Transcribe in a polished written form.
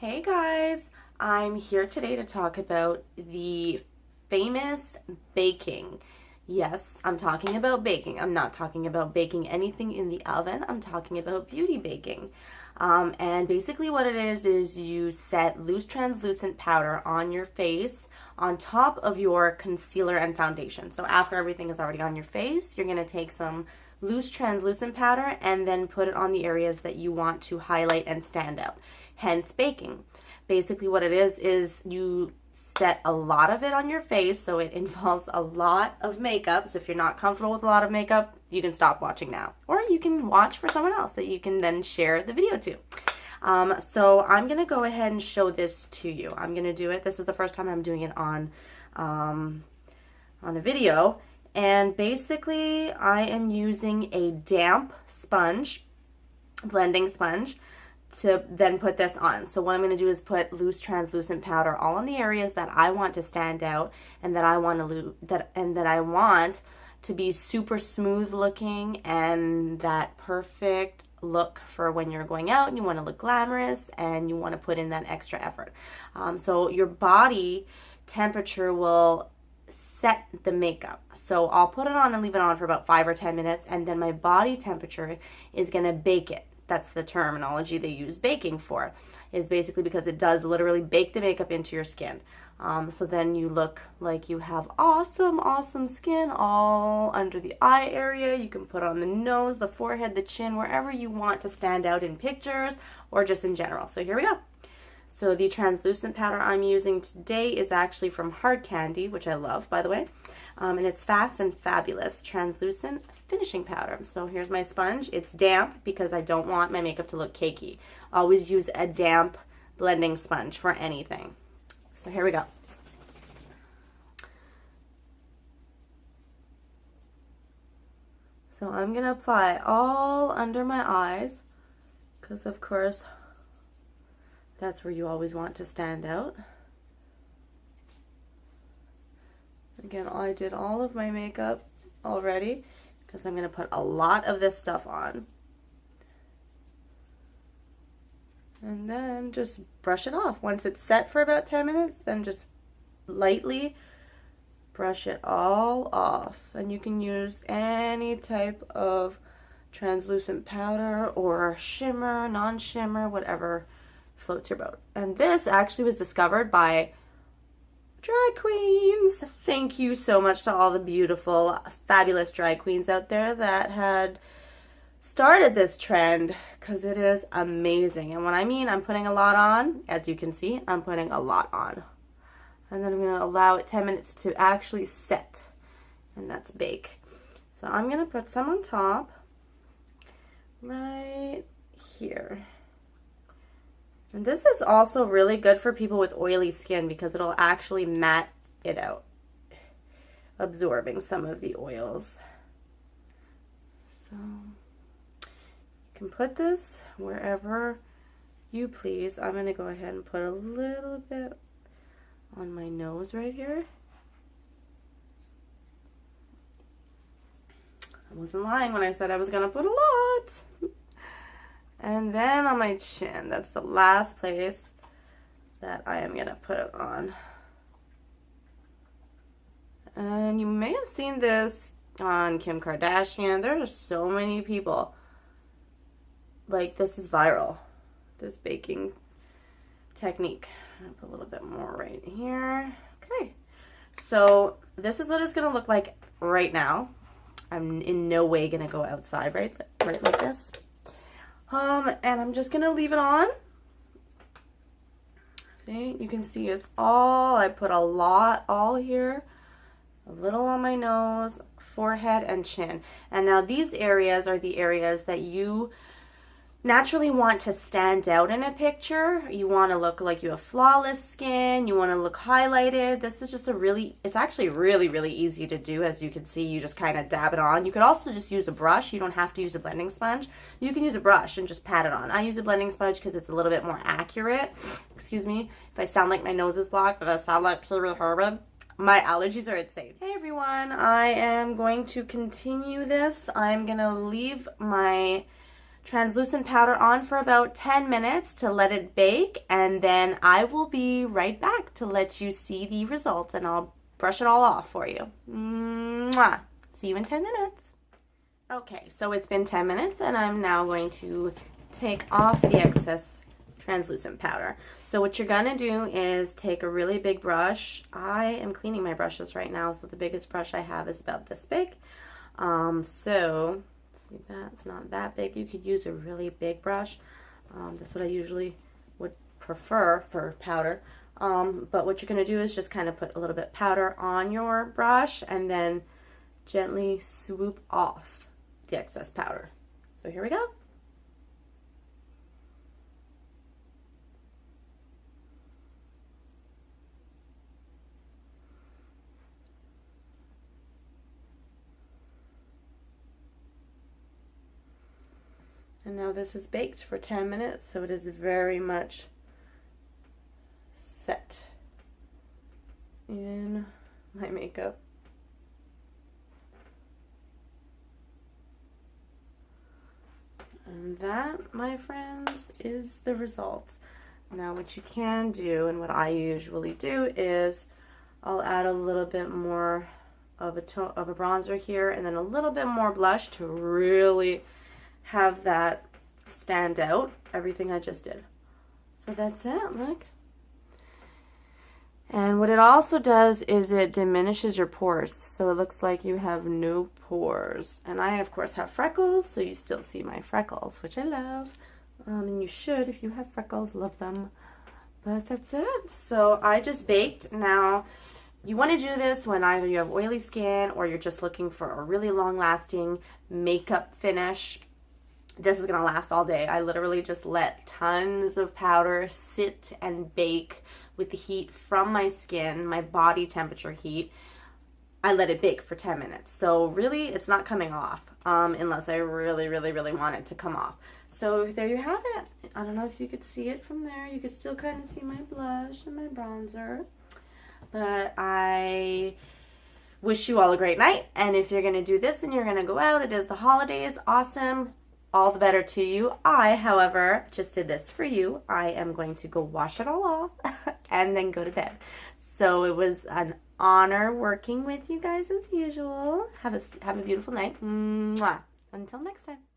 Hey guys, I'm here today to talk about the famous baking. Yes, I'm talking about baking. I'm not talking about baking anything in the oven. I'm talking about beauty baking. And basically what it is you set loose translucent powder on your face on top of your concealer and foundation. So after everything is already on your face, you're going to take some loose translucent powder and then put it on the areas that you want to highlight and stand out, hence baking. Basically what it is you set a lot of it on your face, so it involves a lot of makeup. So if you're not comfortable with a lot of makeup, you can stop watching now, or you can watch for someone else that you can then share the video to. So I'm gonna go ahead and show this to you. I'm gonna do it. This is the first time I'm doing it on a video. And basically I am using a damp sponge, blending sponge, to then put this on. So what I'm going to do is put loose translucent powder all on the areas that I want to stand out and that I want to be super smooth looking and that perfect look for when you're going out and you want to look glamorous and you want to put in that extra effort. So your body temperature will set the makeup. So I'll put it on and leave it on for about 5 or 10 minutes, and then my body temperature is going to bake it. That's the terminology they use baking for, is basically because it does literally bake the makeup into your skin. So then you look like you have awesome skin all under the eye area. You can put on the nose, the forehead, the chin, wherever you want to stand out in pictures or just in general. So here we go. So the translucent powder I'm using today is actually from Hard Candy, which I love, by the way. And it's Fast and Fabulous Translucent Finishing Powder. So here's my sponge. It's damp because I don't want my makeup to look cakey. Always use a damp blending sponge for anything. So here we go. So I'm going to apply all under my eyes because, of course, that's where you always want to stand out. Again, I did all of my makeup already because I'm going to put a lot of this stuff on. And then just brush it off. Once it's set for about 10 minutes, then just lightly brush it all off. And you can use any type of translucent powder or shimmer, non-shimmer, whatever floats your boat. And this actually was discovered by drag queens. Thank you so much to all the beautiful, fabulous drag queens out there that had started this trend, because it is amazing. And when I mean I'm putting a lot on, as you can see, I'm putting a lot on. And then I'm going to allow it 10 minutes to actually set, and that's bake. So I'm going to put some on top right here. And this is also really good for people with oily skin because it'll actually matte it out, absorbing some of the oils. So you can put this wherever you please. I'm going to go ahead and put a little bit on my nose right here. I wasn't lying when I said I was going to put a lot. And then on my chin, that's the last place that I am going to put it on. And you may have seen this on Kim Kardashian. There are so many people. Like, this is viral, this baking technique. I'll put a little bit more right here. Okay. So this is what it's going to look like right now. I'm in no way going to go outside right like this. And I'm just going to leave it on. See, you can see it's all, I put a lot all here, a little on my nose, forehead, and chin. And now these areas are the areas that you naturally want to stand out in a picture. You want to look like you have flawless skin. You want to look highlighted. This is just it's actually really easy to do. As you can see, you just kind of dab it on. You could also just use a brush. You don't have to use a blending sponge. You can use a brush and just pat it on. I use a blending sponge because it's a little bit more accurate. Excuse me if I sound like my nose is blocked, but I sound like Pee-wee Herman. My allergies are insane. Hey everyone, I am going to continue this. I'm going to leave my translucent powder on for about 10 minutes to let it bake, and then I will be right back to let you see the results, and I'll brush it all off for you. Mwah. See you in 10 minutes. Okay, so it's been 10 minutes, and I'm now going to take off the excess translucent powder. So what you're gonna do is take a really big brush. I am cleaning my brushes right now, so the biggest brush I have is about this big. So see, that's not that big. You could use a really big brush. That's what I usually would prefer for powder. But what you're gonna do is just kind of put a little bit of powder on your brush and then gently swoop off the excess powder. So here we go. And now this is baked for 10 minutes, so it is very much set in my makeup. And that, my friends, is the result. Now what you can do, and what I usually do, is I'll add a little bit more of a bronzer here, and then a little bit more blush to really have that stand out, everything I just did. So that's it, look. And what it also does is it diminishes your pores, so it looks like you have no pores. And I, of course, have freckles, so you still see my freckles, which I love. And you should, if you have freckles, love them. But that's it. So I just baked. Now, you want to do this when either you have oily skin or you're just looking for a really long-lasting makeup finish. This is going to last all day. I literally just let tons of powder sit and bake with the heat from my skin, my body temperature heat. I let it bake for 10 minutes. So really, it's not coming off unless I really, really, really want it to come off. So there you have it. I don't know if you could see it from there. You could still kind of see my blush and my bronzer. But I wish you all a great night. And if you're going to do this and you're going to go out, it is the holidays, awesome. All the better to you. I, however, just did this for you. I am going to go wash it all off and then go to bed. So it was an honor working with you guys as usual. Have a beautiful night. Mwah. Until next time.